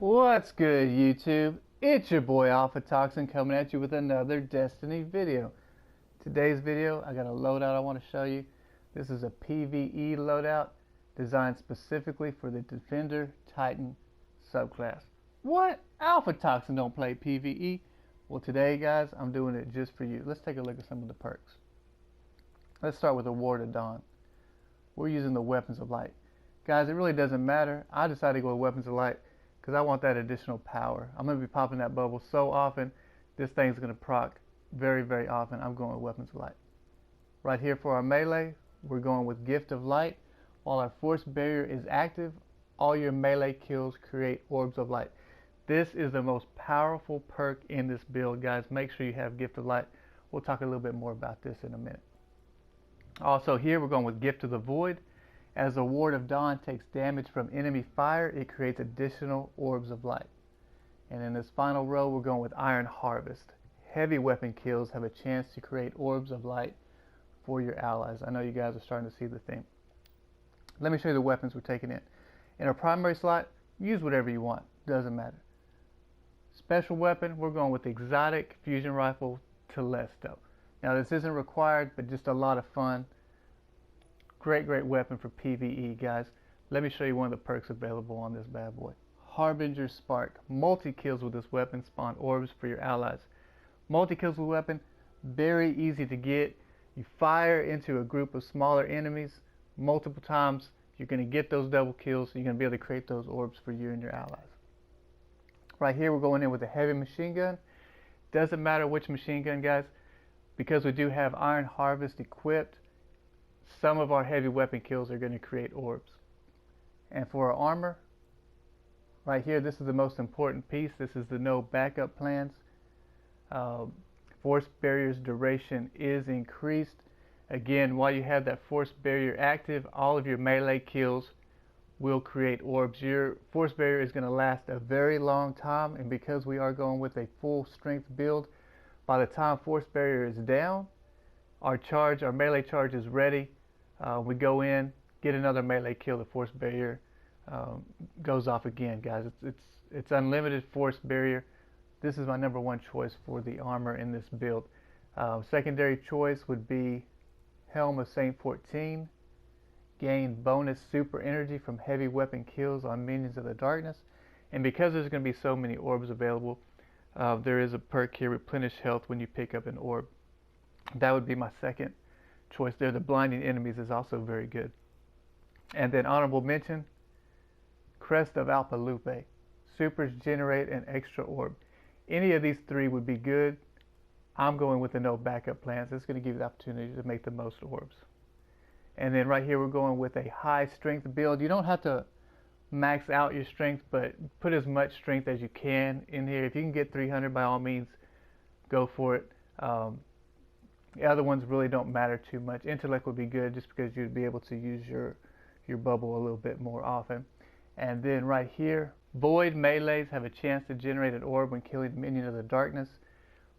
What's good, YouTube? It's your boy Alpha Toxin coming at you with another Destiny video. Today's video, I got a loadout I want to show you. This is a PvE loadout designed specifically for the Defender Titan subclass. What? Alpha Toxin don't play PvE? Well, today, guys, I'm doing it just for you. Let's take a look at some of the perks. Let's start with the Ward of Dawn. We're using the Weapons of Light. Guys, it really doesn't matter. I decided to go with Weapons of Light because I want that additional power. I'm going to be popping that bubble so often, this thing's going to proc very, very often. I'm going with Weapons of Light. Right here for our melee, we're going with Gift of Light. While our Force Barrier is active, all your melee kills create Orbs of Light. This is the most powerful perk in this build, guys. Make sure you have Gift of Light. We'll talk a little bit more about this in a minute. Also here, we're going with Gift of the Void. As the Ward of Dawn takes damage from enemy fire, it creates additional Orbs of Light. And in this final row, we're going with Iron Harvest. Heavy weapon kills have a chance to create Orbs of Light for your allies. I know you guys are starting to see the theme. Let me show you the weapons we're taking in. In our primary slot, use whatever you want. Doesn't matter. Special weapon, we're going with Exotic Fusion Rifle Telesto. Now this isn't required, but just a lot of fun. Great weapon for PvE, guys. Let me show you one of the perks available on this bad boy. Harbinger Spark. Multi-kills with this weapon spawn orbs for your allies. Multi-kills with weapon, very easy to get. You fire into a group of smaller enemies multiple times. You're going to get those double kills. You're going to be able to create those orbs for you and your allies. Right here, we're going in with a heavy machine gun. Doesn't matter which machine gun, guys, because we do have Iron Harvest equipped. Some of our heavy weapon kills are going to create orbs. And for our armor, right here, this is the most important piece. This is the no backup plans. Force barrier's duration is increased. Again, while you have that force barrier active, all of your melee kills will create orbs. Your force barrier is going to last a very long time, and because we are going with a full strength build, by the time force barrier is down, our melee charge is ready. We go in, get another melee kill, the force barrier goes off again, guys. It's unlimited force barrier. This is my #1 choice for the armor in this build. Secondary choice would be Helm of Saint 14. Gain bonus super energy from heavy weapon kills on minions of the darkness. And because there's going to be so many orbs available, there is a perk here, Replenish Health, when you pick up an orb. That would be my second choice there. The blinding enemies is also very good. And then honorable mention, Crest of Alpha Lupe. Supers generate an extra orb. Any of these three would be good. I'm going with the no backup plans. It's going to give you the opportunity to make the most orbs. And then right here, we're going with a high strength build. You don't have to max out your strength, but put as much strength as you can in here. If you can get 300, by all means, go for it. The other ones really don't matter too much. Intellect would be good just because you'd be able to use your bubble a little bit more often. And then right here, Void melees have a chance to generate an orb when killing minion of the darkness.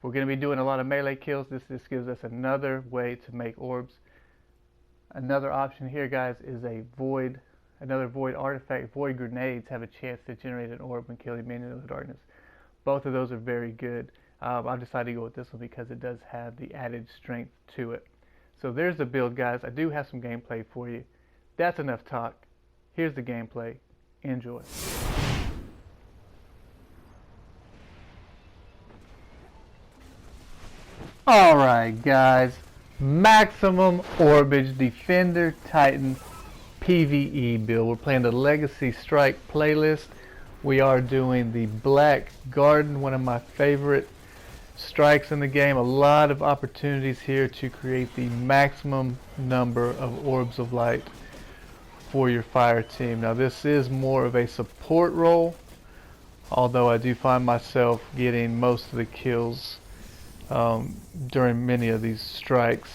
We're going to be doing a lot of melee kills. This gives us another way to make orbs. Another option here, guys, is another Void artifact. Void grenades have a chance to generate an orb when killing minion of the darkness. Both of those are very good. I've decided to go with this one because it does have the added strength to it. So there's the build, guys. I do have some gameplay for you. That's enough talk. Here's the gameplay. Enjoy. Alright, guys. Maximum Orbage Defender Titan PvE build. We're playing the Legacy Strike playlist. We are doing the Black Garden, one of my favorite strikes in the game. A lot of opportunities here to create the maximum number of orbs of light for your fire team. Now this is more of a support role, although I do find myself getting most of the kills during many of these strikes.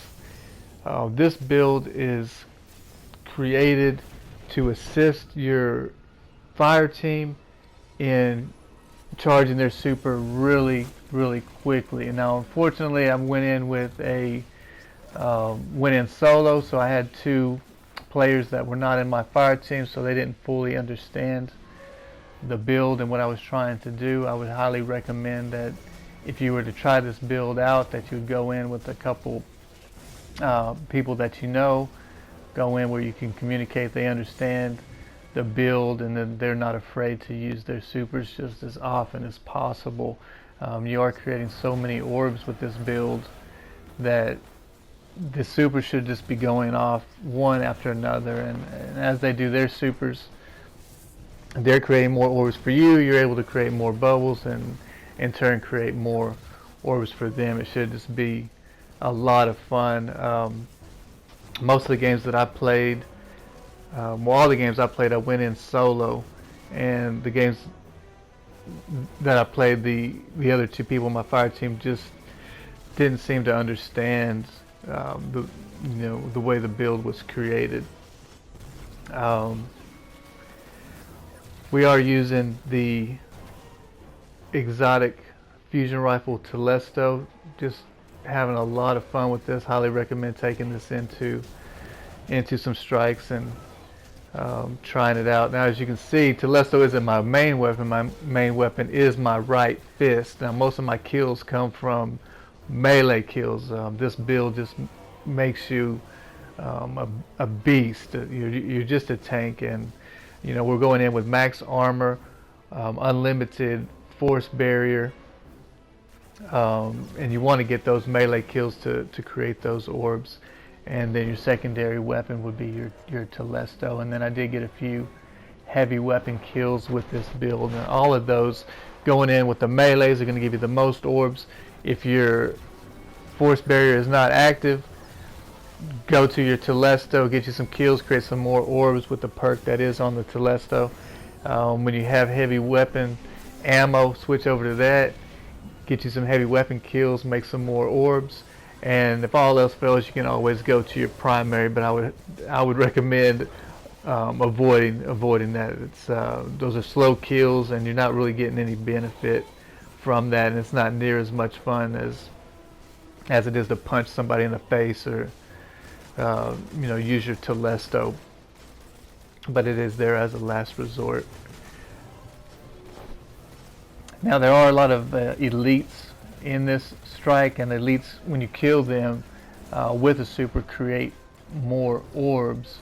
This build is created to assist your fire team in charging their super really quickly. And now unfortunately I went in solo, so I had two players that were not in my fire team, so they didn't fully understand the build and what I was trying to do, I would highly recommend that if you were to try this build out, that you would go in with a couple people that you know. Go in where you can communicate, they understand the build, and then they're not afraid to use their supers just as often as possible. You are creating so many orbs with this build that the supers should just be going off one after another, and as they do their supers, they're creating more orbs for you. You're able to create more bubbles and in turn create more orbs for them. It should just be a lot of fun. Most of the games that I played, well, all the games I played, I went in solo, and the games that I played, the other two people on my fire team just didn't seem to understand the way the build was created. We are using the exotic fusion rifle Telesto. Just having a lot of fun with this. Highly recommend taking this into some strikes and trying it out. Now, as you can see, Telesto isn't my main weapon. My main weapon is my right fist. Now, most of my kills come from melee kills. This build just makes you a beast. You're just a tank, and we're going in with max armor, unlimited force barrier, and you want to get those melee kills to create those orbs. And then your secondary weapon would be your Telesto. And then I did get a few heavy weapon kills with this build, and all of those going in with the melees are going to give you the most orbs. If your force barrier is not active, go to your Telesto, get you some kills, create some more orbs with the perk that is on the Telesto. When you have heavy weapon ammo, switch over to that, get you some heavy weapon kills, make some more orbs. And if all else fails, you can always go to your primary, but I would recommend avoiding that. It's those are slow kills, and you're not really getting any benefit from that, and it's not near as much fun as it is to punch somebody in the face or use your Telesto. But it is there as a last resort. Now, there are a lot of elites in this strike, and elites, when you kill them with a super, create more orbs.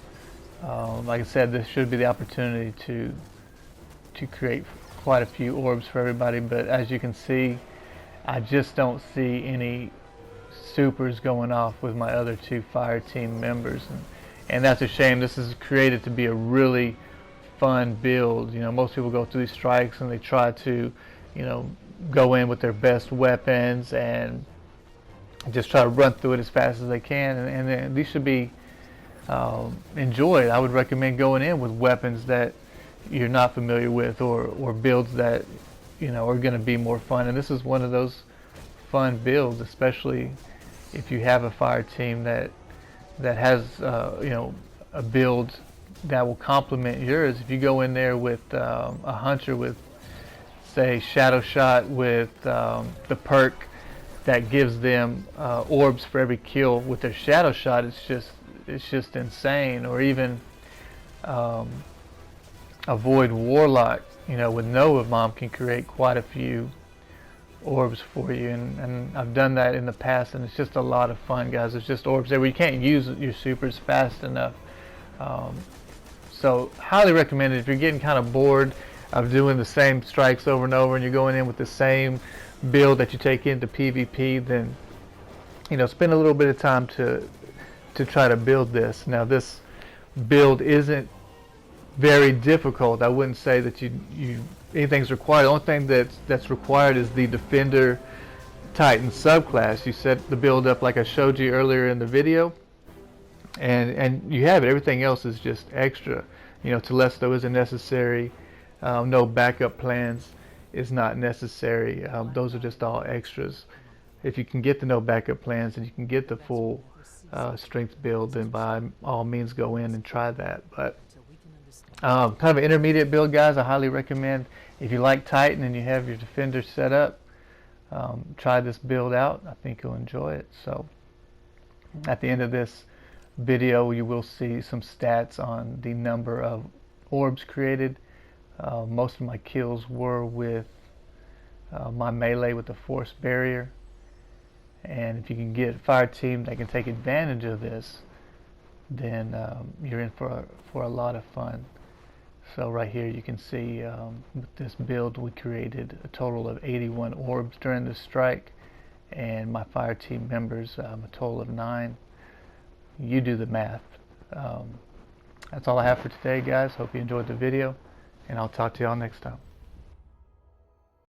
Like I said, this should be the opportunity to create quite a few orbs for everybody, but as you can see, I just don't see any supers going off with my other two fire team members, and that's a shame. This is created to be a really fun build. Most people go through these strikes and they try to go in with their best weapons and just try to run through it as fast as they can, and these should be enjoyed. I would recommend going in with weapons that you're not familiar with, or builds that are going to be more fun, and this is one of those fun builds, especially if you have a fire team that has a build that will complement yours. If you go in there with a hunter with, say, shadow shot with the perk that gives them orbs for every kill with their shadow shot, it's just insane. Or even a void warlock, with Nova Bomb, can create quite a few orbs for you, and I've done that in the past, and it's just a lot of fun, guys. It's just orbs there where you can't use your supers fast enough. So highly recommend it if you're getting kind of bored of doing the same strikes over and over, and you're going in with the same build that you take into PvP. Then spend a little bit of time to try to build this. Now, this build isn't very difficult. I wouldn't say that anything's required. The only thing that's required is the Defender Titan subclass. You set the build up like I showed you earlier in the video, and you have it. Everything else is just extra. Telesto isn't necessary. No backup plans is not necessary. Those are just all extras. If you can get the no backup plans and you can get the full strength build, then by all means go in and try that. But kind of an intermediate build, guys. I highly recommend, if you like Titan and you have your Defender set up, try this build out. I think you'll enjoy it. So at the end of this video, you will see some stats on the number of orbs created Most of my kills were with my melee with the force barrier, and if you can get a fire team that can take advantage of this, then you're in for a lot of fun. So right here you can see with this build we created a total of 81 orbs during the strike, and my fire team members a total of 9. You do the math. That's all I have for today, guys. Hope you enjoyed the video, and I'll talk to y'all next time.